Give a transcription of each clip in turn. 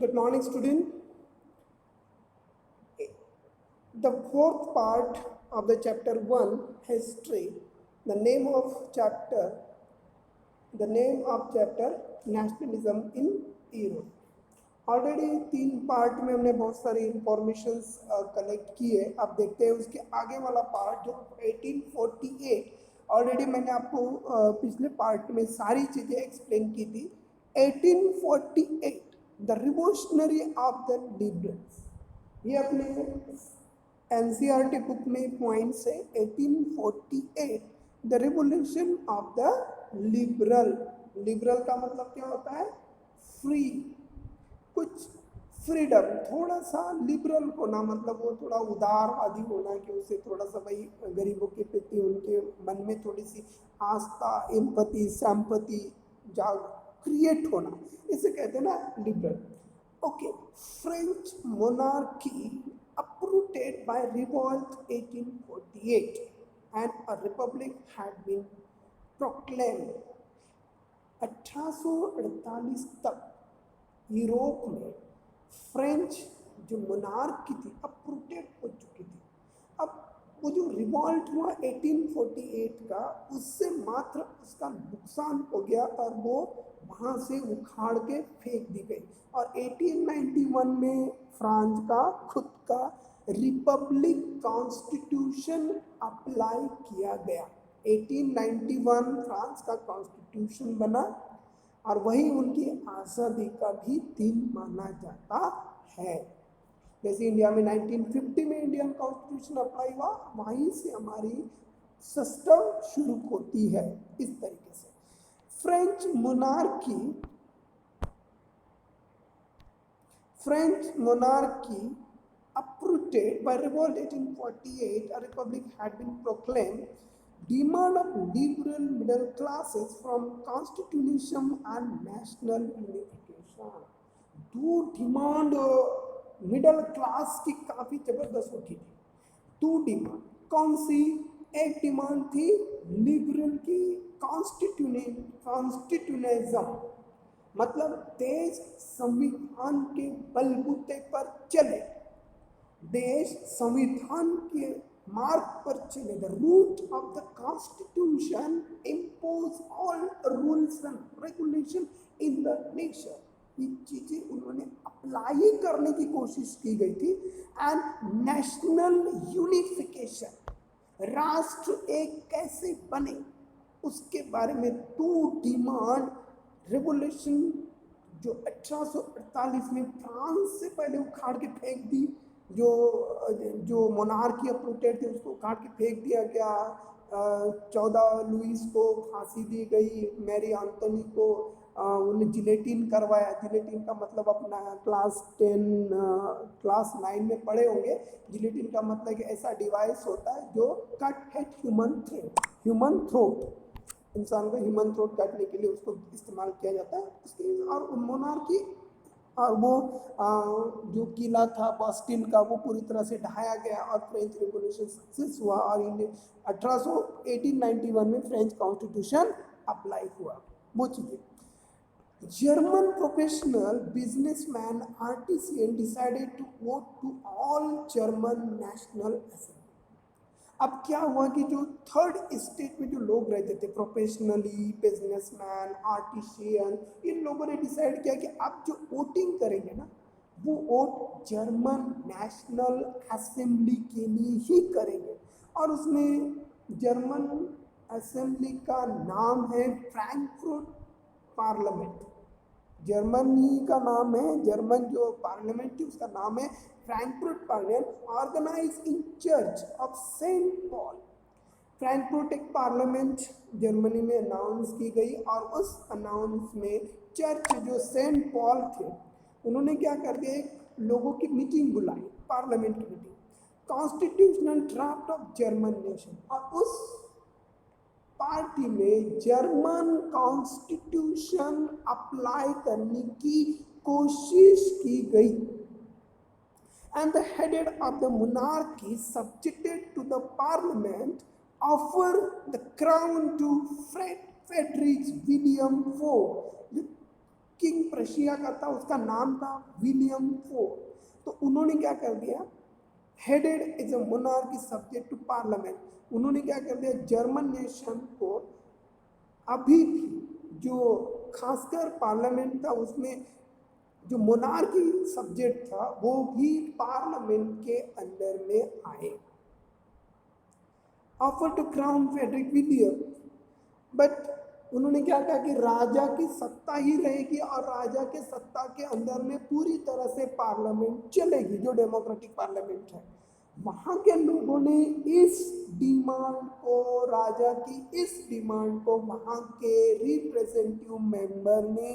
Good morning, student. The fourth part of the chapter 1, history. The name of chapter, nationalism in Europe. Already 3 part में हमने बहुत सारी informations collect की है. अब देखते हैं उसके आगे वाला पार्ट जो 1848. ऑलरेडी मैंने आपको पिछले पार्ट में सारी चीज़ें एक्सप्लेन की थी. 1848 the revolutionary of the liberals, ये अपने एनसीईआरटी बुक में पॉइंट्स है. 1848 the revolution of the liberal. Liberal का मतलब क्या होता है? फ्री, कुछ फ्रीडम. थोड़ा सा लिबरल होना मतलब वो थोड़ा उदारवादी होना, कि उसे थोड़ा सा भाई गरीबों के प्रति उनके मन में थोड़ी सी आस्था, एम्पैथी, सैम्पैथी जाग क्रिएट होना, इसे कहते हैं ना liberal. Okay. French monarchy uprooted by revolt 1848 and a republic had been proclaimed. 1848 तक यूरोप में फ्रेंच जो मोनार्की थी अपरूटेड हो चुकी थी. अब वो जो रिवॉल्ट हुआ 1848 का, उससे मात्र उसका नुकसान हो गया और वो वहाँ से उखाड़ के फेंक दी गई. और 1891 में फ्रांस का खुद का रिपब्लिक कॉन्स्टिट्यूशन अप्लाई किया गया. 1891 फ्रांस का कॉन्स्टिट्यूशन बना और वही उनकी आज़ादी का भी दिन माना जाता है. जैसे इंडिया में 1950 में इंडियन कॉन्स्टिट्यूशन अप्लाई हुआ, वहीं से हमारी सिस्टम शुरू होती है इस तरीके से. French monarchy uprooted by revolt 1848, a republic had been proclaimed. Demand of liberal middle classes from constitutionalism and national unification. दो डिमांड मिडल क्लास की काफी जबरदस्त उठी थी. दो डिमांड कौन सी? एक डिमांड थी लिबरल की, कॉन्स्टिट्यूशनलिज्म, मतलब देश संविधान के बलबूते पर चले, देश संविधान के मार्ग पर चले. The route of the constitution impose all rules and regulation in the nation. ये चीजें उन्होंने अप्लाई करने की कोशिश की गई थी. एंड नेशनल यूनिफिकेशन, राष्ट्र एक कैसे बने, उसके बारे में दो डिमांड. रेवोल्यूशन जो 1848 में फ्रांस से पहले उखाड़ के फेंक दी, जो मोनार्की अपरूटेड थे उसको उखाड़ के फेंक दिया गया. 14 लुइस को फांसी दी गई, मैरी एंटोनी को उन्हें जिलेटिन करवाया. जिलेटिन का मतलब अपना क्लास 9 में पढ़े होंगे. जिलेटिन का मतलब कि ऐसा डिवाइस होता है जो कट हेड ह्यूमन थ्रोट, इंसान को ह्यूमन थ्रोट काटने के लिए उसको इस्तेमाल किया जाता है. उसके और मोनार्की और वो जो किला था बास्टिल का, वो पूरी तरह से ढहाया गया और फ्रेंच रिवॉल्यूशन सक्सेस हुआ. और 1891 में फ्रेंच कॉन्स्टिट्यूशन अप्लाई हुआ. वो चीज़ें. German professional businessman artisan decided to vote to all German National Assembly. अब क्या हुआ कि जो थर्ड स्टेट में जो लोग रहते थे, प्रोफेशनली, बिजनेसमैन, आर्टिशियन, इन लोगों ने डिसाइड किया कि आप जो वोटिंग करेंगे ना, वो वोट जर्मन नेशनल असेंबली के लिए ही करेंगे. और उसमें जर्मन असेंबली का नाम है फ्रैंकफर्ट पार्लियामेंट. जर्मनी का नाम है, जर्मन जो पार्लियामेंट थी उसका नाम है Frankfurt parliament. Organise in church of saint Paul. Frankfurt एक पार्लियामेंट जर्मनी में अनाउंस की गई और उस अनाउंस में चर्च जो सेंट पॉल थे उन्होंने क्या कर दिया, एक लोगों की मीटिंग बुलाई, पार्लियामेंट की meeting, constitutional draft of German nation. और उस पार्टी में जर्मन कॉन्स्टिट्यूशन अप्लाई करने की कोशिश की गई. And the head of the monarchy subjected to the parliament offered the crown to Frederick William IV. King Prussia का था, उसका नाम था विलियम फोर्ड। तो उन्होंने क्या कर दिया, headed as a monarchy subject to parliament, उन्होंने क्या कर दिया, जर्मन नेशन को अभी भी जो खासकर पार्लियामेंट था उसमें जो मोनार्की सब्जेक्ट था वो भी पार्लियामेंट के अंडर में आए। Offer to crown Frederick William, but उन्होंने क्या कहा कि राजा की सत्ता ही रहेगी और राजा के सत्ता के अंदर में पूरी तरह से पार्लियामेंट चलेगी, जो डेमोक्रेटिक पार्लियामेंट है। वहां के लोगों ने इस डिमांड को, राजा की इस डिमांड को वहां के रिप्रेजेंटेटिव मेंबर ने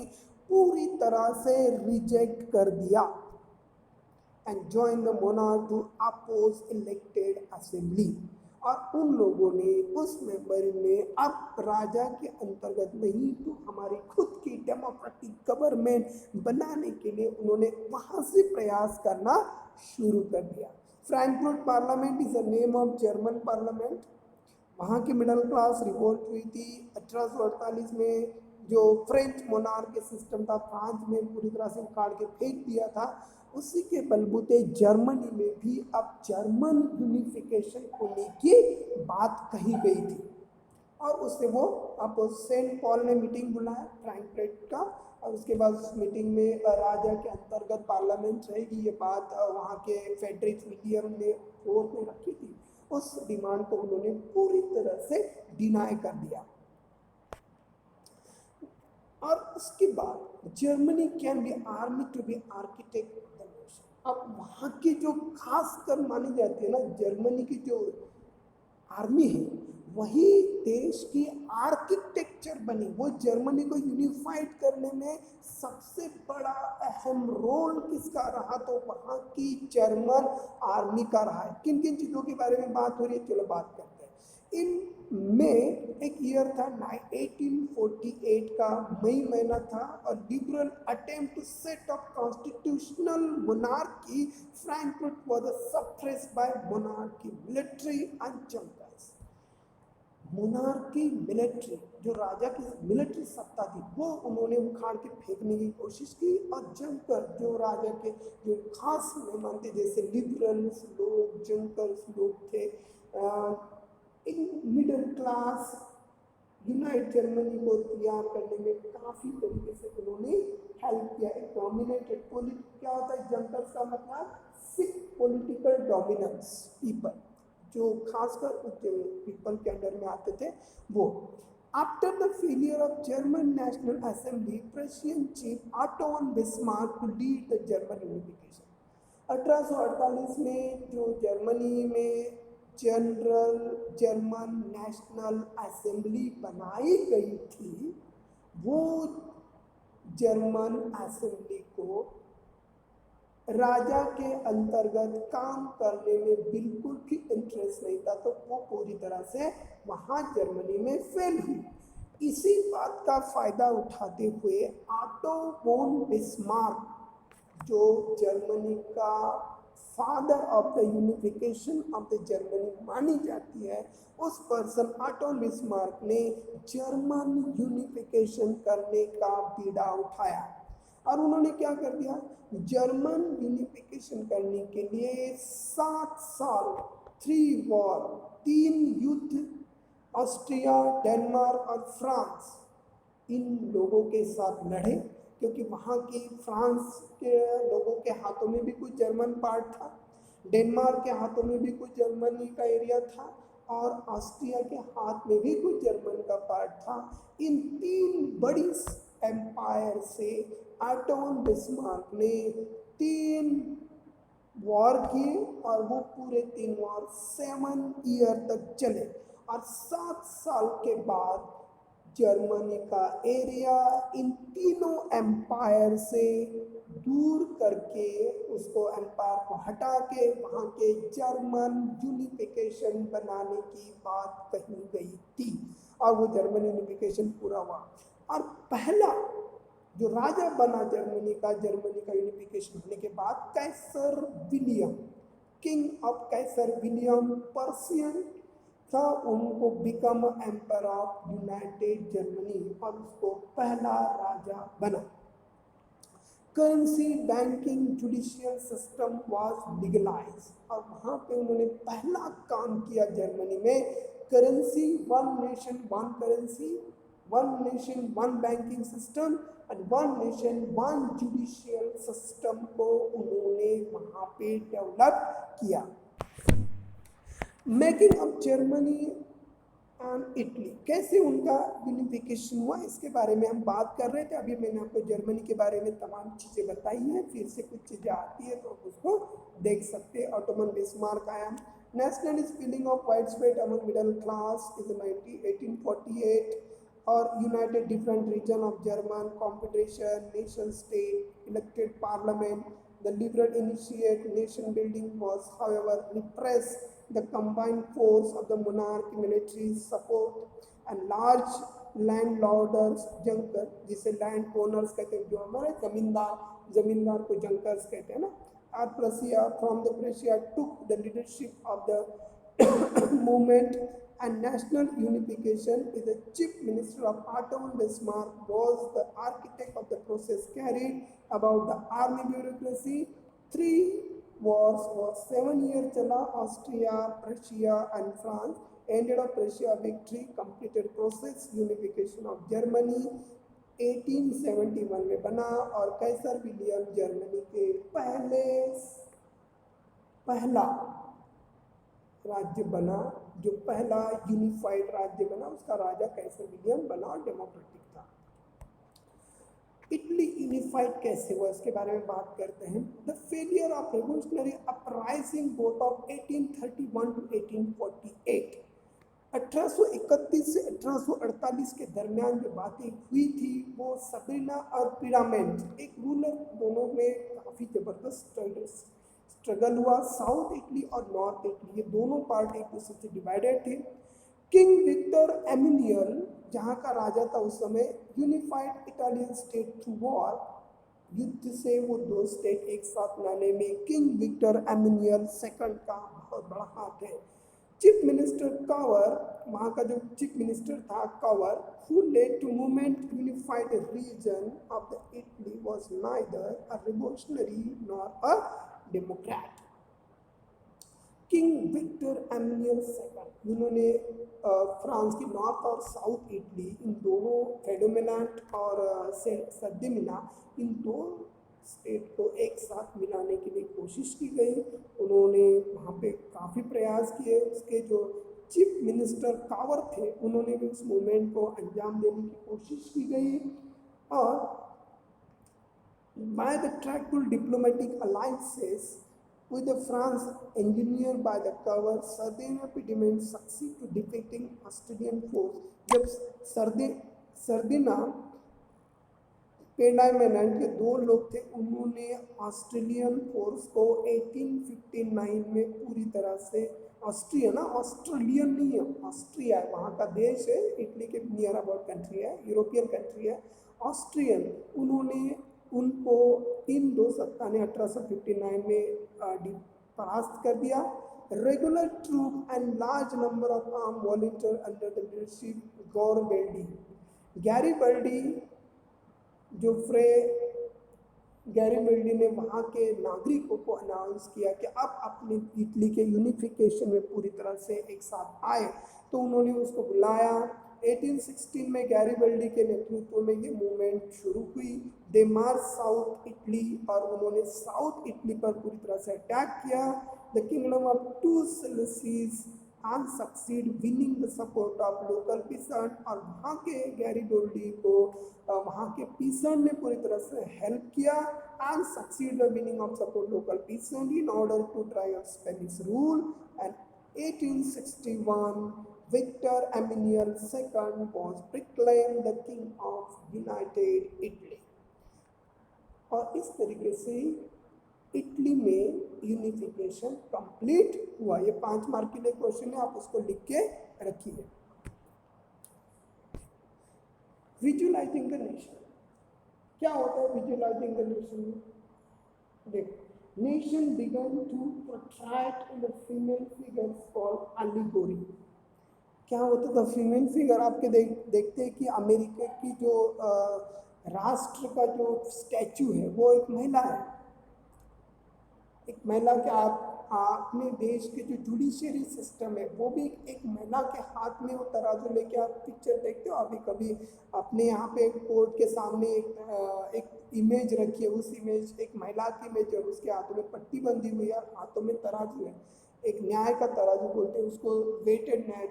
पूरी तरह से रिजेक्ट कर दिया and join the monarch to oppose elected assembly. और उन लोगों ने, उस मेंबर ने अब राजा के अंतर्गत नहीं तो हमारी खुद की डेमोक्रेटिक गवर्नमेंट बनाने के लिए उन्होंने वहां से प्रयास करना शुरू कर दिया। Frankfurt parliament is a name of German parliament. वहाँ की मिडिल क्लास रिवोल्ट हुई थी 1848 में। जो फ्रेंच मोनार्क के सिस्टम था, फ्रांस में पूरी तरह से उखाड़ के फेंक दिया था, उसी के बलबूते जर्मनी में भी अब जर्मन यूनिफिकेशन होने की बात कही गई थी। और उससे वो अब सेंट पॉल ने मीटिंग बुलाया फ्रैंकफर्ट का, और उसके बाद उस मीटिंग में राजा के अंतर्गत पार्लियामेंट रहेगी, ये बात वहाँ के फेडरिक विलियम ने फोर्थ ने रखी थी। उस डिमांड को उन्होंने पूरी तरह से डिनाई कर दिया। और उसके बाद Germany can be army to be architect of the nation. अब वहाँ की जो खास कर मानी जाती है ना, जर्मनी की जो आर्मी है वही देश की आर्किटेक्चर बनी, वो जर्मनी को यूनिफाइड करने में सबसे बड़ा अहम रोल किसका रहा, तो वहाँ की जर्मन आर्मी का रहा है। किन किन चीज़ों के बारे में बात हो रही है, चलो बात करते हैं। इन में एक ईयर था 1848 का मई महीना था, और liberal attempt to set up constitutional monarchy, Frankfurt was suppressed by monarchy military and junkers. Monarchy military, जो राजा की मिलिट्री सत्ता थी, वो उन्होंने उखाड़ के फेंकने की कोशिश की, और जंकर जो राजा के जो खास मेहमान थे, जैसे लिबरल्स लोग, जंकर्स लोग थे, in middle class unite Germany को तैयार करने में काफ़ी तरीके से उन्होंने हेल्प किया। एक डोमिनेटेड क्या होता है जंकर्स का मतलब, सिक पॉलिटिकल डोमिनेंस पीपल, जो खासकर उस पीपल के अंडर में आते थे वो। After the failure of German national assembly, Prussian chief Otto von Bismarck to lead the German unification. 1848 में जो जर्मनी में जनरल जर्मन नेशनल असेंबली बनाई गई थी, वो जर्मन असेंबली को राजा के अंतर्गत काम करने में बिल्कुल भी इंटरेस्ट नहीं था, तो वो पूरी तरह से वहाँ जर्मनी में फेल हुई। इसी बात का फायदा उठाते हुए ऑटो वोन बिस्मार्क, जो जर्मनी का father of the unification of the Germany मानी जाती है, उस पर्सन ऑटो बिस्मार्क ने जर्मन यूनिफिकेशन करने का बीड़ा उठाया। और उन्होंने क्या कर दिया, जर्मन यूनिफिकेशन करने के लिए 7 साल 3 वॉर 3 युद्ध ऑस्ट्रिया, डेनमार्क और फ्रांस, इन लोगों के साथ लड़े, क्योंकि वहाँ की फ्रांस के लोगों के हाथों में भी कुछ जर्मन पार्ट था, डेनमार्क के हाथों में भी कुछ जर्मनी का एरिया था, और ऑस्ट्रिया के हाथ में भी कुछ जर्मन का पार्ट था। इन 3 बड़ी एम्पायर से ऑटो वन बिस्मार्क ने 3 वॉर किए, और वो पूरे 3 वॉर 7 ईयर तक चले, और 7 साल के बाद जर्मनी का एरिया इन तीनों एम्पायर से दूर करके, उसको एम्पायर को हटा के वहाँ के जर्मन यूनिफिकेशन बनाने की बात कही गई थी, और वो जर्मन यूनिफिकेशन पूरा हुआ। और पहला जो राजा बना जर्मनी का यूनिफिकेशन होने के बाद, Kaiser William, king of Kaiser William Prussian था, उनको become emperor of united Germany, और उसको पहला राजा बना। Currency banking judicial system was legalize, और वहाँ पे उन्होंने पहला काम किया जर्मनी में, currency one nation one currency, one nation one banking system and one nation one judicial system को उन्होंने वहाँ पे डेवलप किया। Making up Germany and Italy, कैसे उनका यूनिफिकेशन हुआ इसके बारे में हम बात कर रहे थे। अभी मैंने आपको जर्मनी के बारे में तमाम चीज़ें बताई हैं, फिर से कुछ चीज़ें आती है तो आप उसको देख सकते हैं। ऑटोमन बिस्मार्क आया, nationalist feeling of wide spread among middle class is 1848, और united different region of German confederation nation state elected parliament, the liberal initiate nation building was however repress the combined force of the monarch, military support and large landlords, junker, जिसे land owners कहते हैं, जो हमारे जमींदार को junkers कहते हैं ना। और Prussia from the Prussia took the leadership of the movement and national unification. Is the chief minister of Otto Bismarck was the architect of the process carried about the army bureaucracy. 3 wars was 7 years चला, Austria, Prussia and France, ended of Prussia victory, completed process unification of Germany 1871 में बना, और कैसर William Germany के पहला राज्य बना, जो पहला यूनिफाइड राज्य बना उसका राजा कैसर विलियम बना और डेमोक्रेटिक था। इटली यूनिफाइड कैसे हुआ इसके बारे में बात करते हैं। The failure of revolutionary uprising both of 1831 to 1848, 1831 से 1848 के दरमियान जो बातें हुई थी वो सबरीना और पिरामिड एक रूलर, दोनों में काफ़ी ज़बरदस्त स्ट्रगल हुआ। साउथ इटली और नॉर्थ इटली ये दोनों पार्ट एक दूसरे से डिवाइडेड थे। किंग विक्टर एमिलियल जहाँ का राजा था उस समय, unified Italian state through war, युद्ध से वो दो स्टेट एक साथ लाने में किंग विक्टर एमिलियल सेकंड का बहुत बड़ा हाथ है। चीफ मिनिस्टर कावर, वहाँ का जो चीफ मिनिस्टर था कावर, who led to movement unified region of the Italy was neither a revolutionary nor a democrat. King Victor Emmanuel second, उन्होंने फ्रांस की नॉर्थ और साउथ इटली इन दोनों फेडोमेनाट और सर्दिमिना इन दो स्टेट को एक साथ मिलाने के लिए कोशिश की गई। उन्होंने वहाँ पे काफ़ी प्रयास किए। उसके जो चीफ मिनिस्टर कावर थे उन्होंने भी उस मूवमेंट को अंजाम देने की कोशिश की गई, और by the tactful diplomatic alliances with the France engineered by the cover, Sardinia pediment succeed to defeating Australian force. जब सर्दिना पेडामेनेंट के दो लोग थे, उन्होंने ऑस्ट्रेलियन फोर्स को 1859 में पूरी तरह से, ऑस्ट्रेलियन नहीं है, ऑस्ट्रिया वहाँ का देश है, इटली के नियर अबाउट कंट्री है, यूरोपियन कंट्री है, ऑस्ट्रियन, उन्होंने उनको इन दो सत्ता ने 1859 में परास्त कर दिया। Regular troop and large number of arm volunteer under the leadership Garibaldi, जो गैरीबल्डी ने वहाँ के नागरिकों को अनाउंस किया कि अब अपनी इटली के यूनिफिकेशन में पूरी तरह से एक साथ आए, तो उन्होंने उसको बुलाया। 1816 में गैरीबल्डी के नेतृत्व में ये मूवमेंट शुरू हुई। दे मार्च साउथ इटली, और उन्होंने साउथ इटली पर पूरी तरह से अटैक किया। The kingdom of two Sicilies and succeed winning the support of local peasant, और वहाँ के गैरीबल्डी को वहाँ के पीसंट ने पूरी तरह से हेल्प किया, and succeed the winning of support local peasant in order to try off Spanish rule. And 1861 Victor Emmanuel II was proclaimed the king of United Italy, और इस तरीके से इटली में यूनिफिकेशन कंप्लीट हुआ। ये 5 मार्क के लिए क्वेश्चन है, आप उसको लिख के रखिए। विजुअलाइजिंग द नेशन, क्या होता है विजुअलाइजिंग द नेशन? देखो, nation began to portray in the female figures called allegory. क्या होता था फीमेल फिगर? आपके देखते हैं कि अमेरिका की जो राष्ट्र का जो स्टैचू है वो एक महिला है, एक महिला के आप अपने देश के जो जुडिशियरी सिस्टम है वो भी एक महिला के हाथ में वो तराजू लेके आप पिक्चर देखते हो अभी कभी अपने यहाँ पे कोर्ट के सामने एक इमेज रखी है, उस इमेज एक महिला की इमेज है, उसके हाथों में पट्टी बंधी हुई है, हाथों में तराजू है, एक न्याय का तराजू बोलते हैं उसको, वेटेड न्याय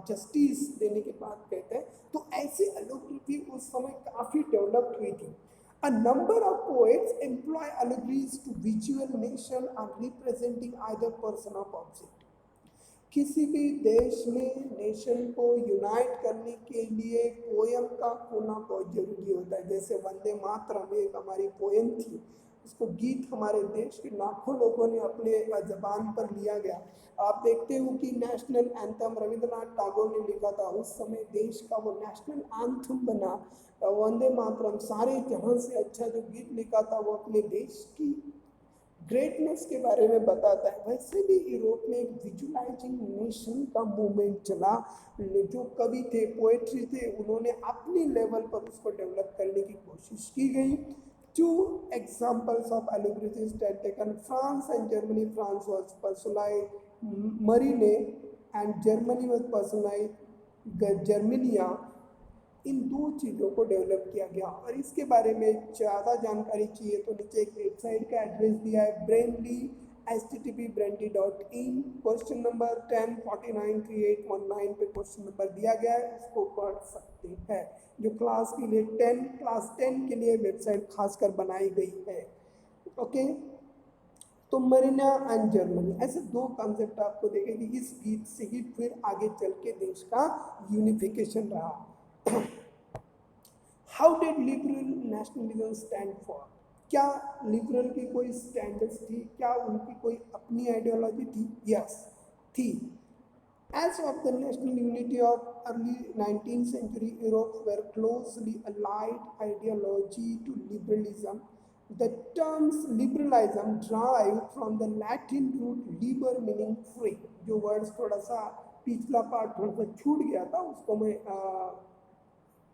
जस्टिस देने की बात कहते हैं। तो ऐसी एलोग्राफी उस समय काफ़ी डेवलप्ड हुई थी। A number of poets employ allegories to visual nation and representing either person or object. किसी भी देश में नेशन को यूनाइट करने के लिए पोयम का होना बहुत जरूरी होता है। जैसे वंदे मातरम एक हमारी पोयम थी, उसको गीत हमारे देश के लाखों लोगों ने अपने जबान पर लिया गया। आप देखते हो कि नेशनल एंथम रविंद्रनाथ टैगोर ने लिखा था, उस समय देश का वो नेशनल एंथम बना वंदे मातरम। सारे जहां से अच्छा जो गीत लिखा था वो अपने देश की ग्रेटनेस के बारे में बताता है। वैसे भी यूरोप में एक विजुअलाइजिंग नेशन का मूवमेंट चला, जो कवि थे पोएट्री थे उन्होंने अपनी लेवल पर उसको डेवलप करने की कोशिश की गई। Two examples of allegories taken France and Germany. France was personalized Marine and Germany was personalized Germania। इन दो चीज़ों को डेवलप किया गया और इसके बारे में ज़्यादा जानकारी चाहिए तो नीचे एक वेबसाइट का एड्रेस दिया है ब्रेंडी http://brandy.in। क्वेश्चन नंबर 10493819 पे क्वेश्चन नंबर दिया गया है, उसको पढ़ सकते हैं। जो क्लास के लिए क्लास 10 के लिए वेबसाइट खासकर बनाई गई है। ओके, तो मरीना एंड जर्मनी ऐसे दो कॉन्सेप्ट आपको देखेंगे। इस गीत से ही फिर आगे चल के देश का यूनिफिकेशन रहा। How did liberal nationalism stand for? क्या लिबरल की कोई स्टैंडर्ड्स थी? क्या उनकी कोई अपनी आइडियोलॉजी थी? यस थी। As of the national unity of early 19th century Europe were closely allied ideology to liberalism. The terms liberalism derived from the Latin root liber meaning free। जो वर्ड्स थोड़ा सा पिछला पार्ट थोड़ा सा छूट गया था उसको मैं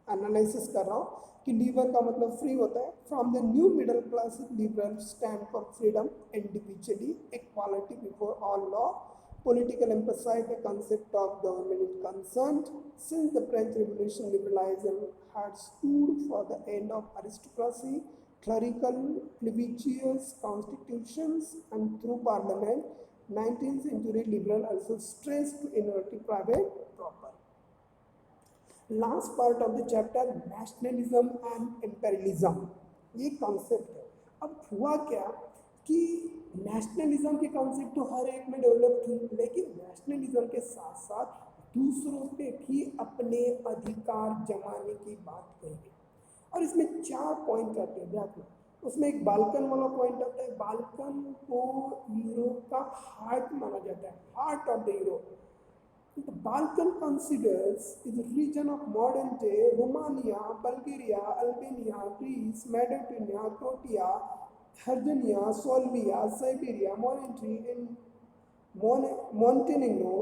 एनालिसिस कर रहा हूँ कि लीबर का मतलब फ्री होता है। From the new middle class liberal stand for freedom individually equality before all law. Political emphasize the concept of government in consent. Since the French Revolution, liberalism had stood for the end of aristocracy, clerical, plebiscite constitutions, and through parliament. 19th century liberal also stressed innovative private property. Last part of the chapter nationalism and imperialism, ये concept है। अब हुआ क्या कि nationalism के concept तो हर एक में डेवलप थी, लेकिन नेशनलिज्म के साथ साथ दूसरों पे भी अपने अधिकार जमाने की बात कही गई। और इसमें 4 पॉइंट आते हैं, ध्यान। उसमें एक बाल्कन वाला पॉइंट आता है। बाल्कन को यूरोप का हार्ट माना जाता है, heart of the Europe. The Balkan considers is a region of modern day Romania, Bulgaria, Albania, Greece, Macedonia, Croatia, Herzegovina, Slovenia, Siberia, Montenegro,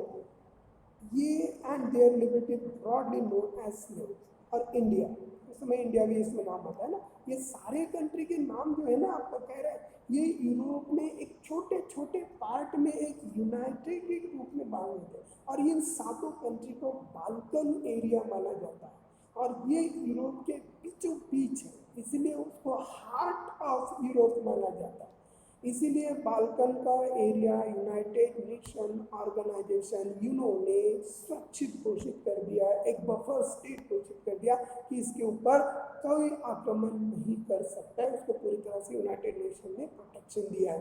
ये and their liberty broadly known as slaves। और India, उस समय India भी इसमें नाम आता है ना। ये सारे कंट्री के नाम जो है ना आपको कह रहे हैं, ये यूरोप में एक छोटे छोटे पार्ट में एक यूनाइटेड के रूप में बांध होते हैं और इन सातों कंट्री को बाल्कन एरिया माना जाता है और ये यूरोप के बीचों बीच है, इसलिए उसको हार्ट ऑफ यूरोप माना जाता है। इसीलिए बाल्कन का area United Nation Organisation UNO ने सुरक्षित घोषित कर दिया, एक बफर स्टेट घोषित कर दिया कि इसके ऊपर कोई आक्रमण नहीं कर सकता है। उसको पूरी तरह से यूनाइटेड नेशन ने प्रोटेक्शन दिया है।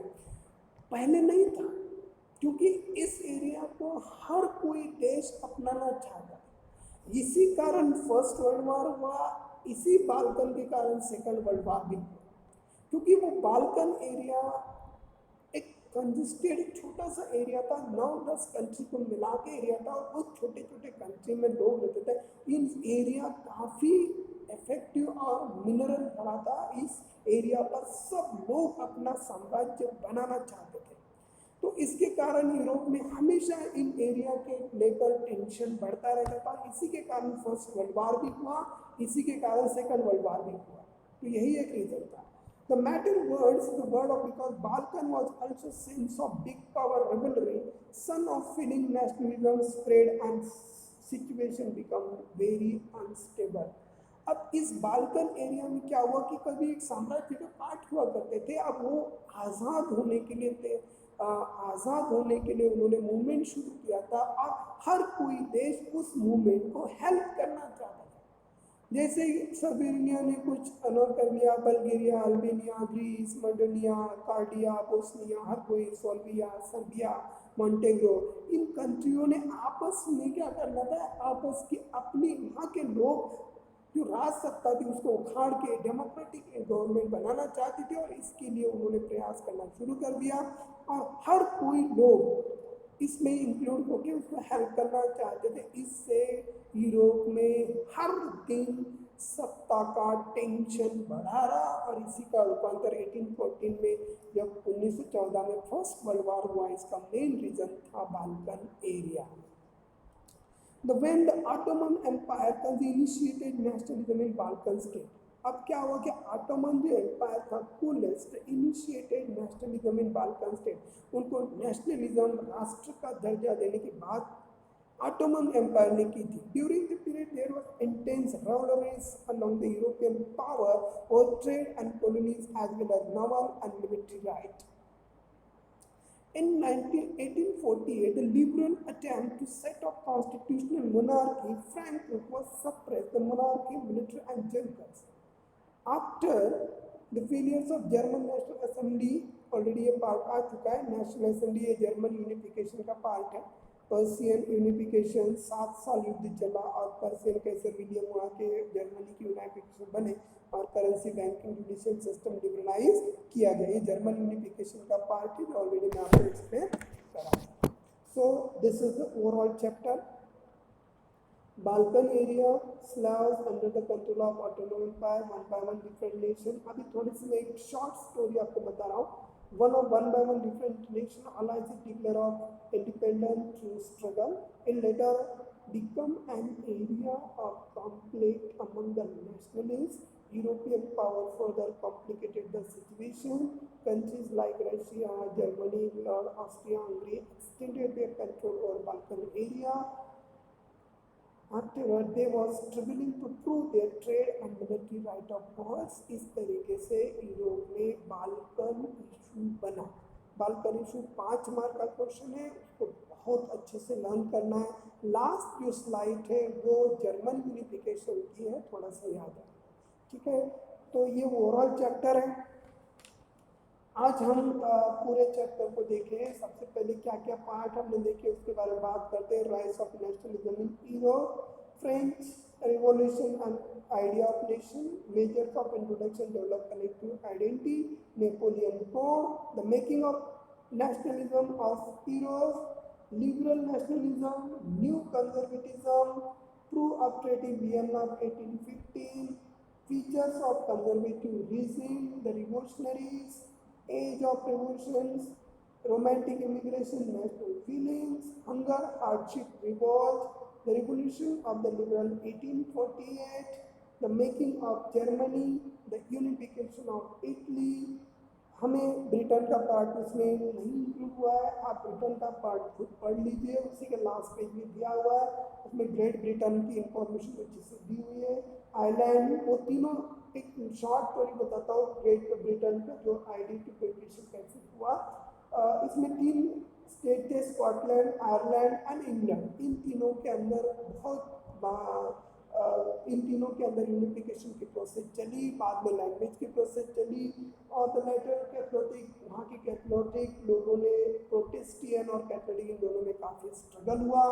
पहले नहीं था, क्योंकि इस एरिया को हर कोई देश अपनाना चाहता है। इसी कारण फर्स्ट वर्ल्ड वॉर हुआ, इसी बाल्कन के कारण सेकंड वर्ल्ड वॉर भी हुआ, क्योंकि वो बाल्कन एरिया एक कंजेस्टेड छोटा सा एरिया था, 9-10 कंट्री को मिला के एरिया था और वो छोटे छोटे कंट्री में लोग रहते थे। इन एरिया काफ़ी इफेक्टिव और मिनरल भरा था। इस एरिया पर सब लोग अपना साम्राज्य बनाना चाहते थे, तो इसके कारण यूरोप में हमेशा इन एरिया के लेकर टेंशन बढ़ता रहता था। इसी के कारण फर्स्ट वर्ल्ड वॉर भी हुआ, इसी के कारण सेकंड वर्ल्ड वॉर भी हुआ। तो यही एक रीजन था. The matter words, the word of because Balkan was also sense of big power rivalry, son of feeling nationalism spread and situation become very unstable. अब इस बाल्कन एरिया में क्या हुआ कि कभी एक साम्राज्य के पार्ट हुआ करते थे, अब वो आज़ाद होने के लिए थे. आज़ाद होने के लिए उन्होंने मूवमेंट शुरू किया था और हर कोई देश उस मूवमेंट को हेल्प करना चाहता था. जैसे सर्बिया ने कुछ अलाउ कर लिया, बल्गेरिया, अल्बेनिया, ग्रीस, मॉन्टेनिया, कार्डिया, बोस्निया, हर कोई, सोल्विया, सर्बिया, मॉन्टेग्रो, इन कंट्रियों ने आपस में क्या करना था, आपस की अपनी वहाँ के लोग जो राज सत्ता थी उसको उखाड़ के डेमोक्रेटिक गवर्नमेंट बनाना चाहती थी और इसके लिए उन्होंने प्रयास करना शुरू कर दिया और हर कोई लोग इसमें इंक्लूड होकर उसको हेल्प करना चाहते थे. इससे यूरोप में हर दिन सत्ता का टेंशन बढ़ा रहा और इसी का रूपांतर 1814 में जब 1914 में फर्स्ट वर्ल्ड वॉर हुआ, इसका मेन रीजन था Balkan area. When the Ottoman Empire initiated nationalism in Balkan state. अब क्या हुआ कि ऑटोमन जो एम्पायर था coolest initiated nationalism in Balkan state. उनको नेशनलिज्म राष्ट्र का दर्जा देने की बात ऑटोमन एम्पायर ने की थी. During the period there was intense rivalries among the European power over trade and colonies as well as naval and military right. In 1848, the liberal attempt to set up constitutional monarchy, Frankfurt was suppressed, the monarchy, military and junkers. After the failures of German National Assembly, already a part आ चुका है. National Assembly ये German unification का part है. Persian unification 7 साल युद्ध चला और Persian कैसर William वहाँ के जर्मनी की यूनिफिकेशन बने और currency banking judicial system liberalise किया गया. ये जर्मन यूनिफिकेशन का पार्ट है जो ऑलरेडी मैं आपको एक्सप्लेन करा. So this is the overall chapter. Balkan area, Slavs under the control of Ottoman Empire, one by one different nation. अभी थोड़ी सी मैं एक शॉर्ट स्टोरी आपको बता रहा हूँ. one by one different nation allies declare of independence through struggle and later become an area of conflict among the nationalists. European power further complicated the situation. Countries like Russia, Germany, England, Austria-Hungary extended their control over Balkan area. Afterward, they was struggling to prove their trade and military right of course. इस तरीके से Europe में Balkan issue बना. Balkan issue 5 mark का question है, उसको बहुत अच्छे से लर्न करना है. लास्ट जो स्लाइड है वो जर्मन यूनिफिकेशन की है, थोड़ा सा याद है. ठीक है, तो ये ओवरऑल चैप्टर है. आज हम पूरे चैप्टर को देखें. सबसे पहले क्या क्या पार्ट हमने देखे उसके बारे में बात करते हैं. Rise of nationalism in Europe, French revolution and idea of nation, measures of introduction develop collective identity, Napoleon code, the making of nationalism of Europe, liberal nationalism, new conservatism, true of trading Vienna of 1815, features of conservative regime, the revolutionaries, age of revolutions, romantic immigration, national feelings, hunger, hardship, revolt, the revolution of the liberal 1848, the making of Germany, the unification of Italy. हमें Britain का part उसमें नहीं include हुआ है, आप Britain का part खुद पढ़ लीजिए, उसी के लास्ट पेज में दिया हुआ है. उसमें ग्रेट ब्रिटेन की इंफॉर्मेशन अच्छे से दी हुई है. आयरलैंड, वो तीनों एक शॉर्ट स्टोरी बताता हूँ. ग्रेट ब्रिटेन का जो आइडेंटिफिकेशन कैसे हुआ, इसमें 3 स्टेट थे, स्कॉटलैंड, आयरलैंड एंड इंग्लैंड. इन तीनों के अंदर इन तीनों के अंदर यूनिफिकेशन की प्रोसेस चली. बाद में लैंग्वेज की प्रोसेस चली और द लेटर कैथोलिक, वहाँ के कैथोलिक लोगों ने, प्रोटेस्टियन और कैथोलिक, इन दोनों में काफ़ी स्ट्रगल हुआ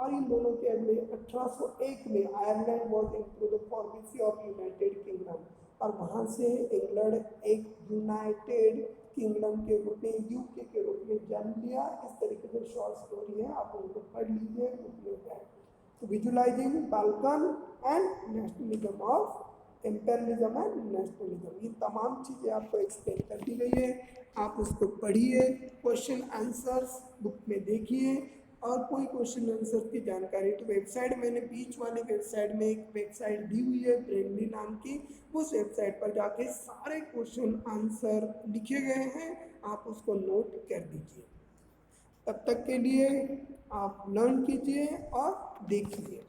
और इन दोनों के में 1801 में Ireland was into the pharmacy of United kingdom और वहाँ से इंग्लैंड एक यूनाइटेड किंगडम के रूप में, यूके के रूप में जन्म लिया. इस तरीके से शॉर्ट स्टोरी है, आप उनको पढ़ लीजिए, उसमें है. So visualizing Balkan and nationalism of imperialism and nationalism, ये तमाम चीज़ें आपको एक्सप्लेन कर दी गई है. आप उसको पढ़िए, क्वेश्चन आंसर्स बुक में देखिए और कोई क्वेश्चन आंसर की जानकारी तो वेबसाइट मैंने बीच वाली वेबसाइट में एक वेबसाइट दी हुई है ब्रेनली नाम की, उस वेबसाइट पर जाके सारे क्वेश्चन आंसर लिखे गए हैं, आप उसको नोट कर दीजिए। तब तक के लिए आप लर्न कीजिए और देखिए।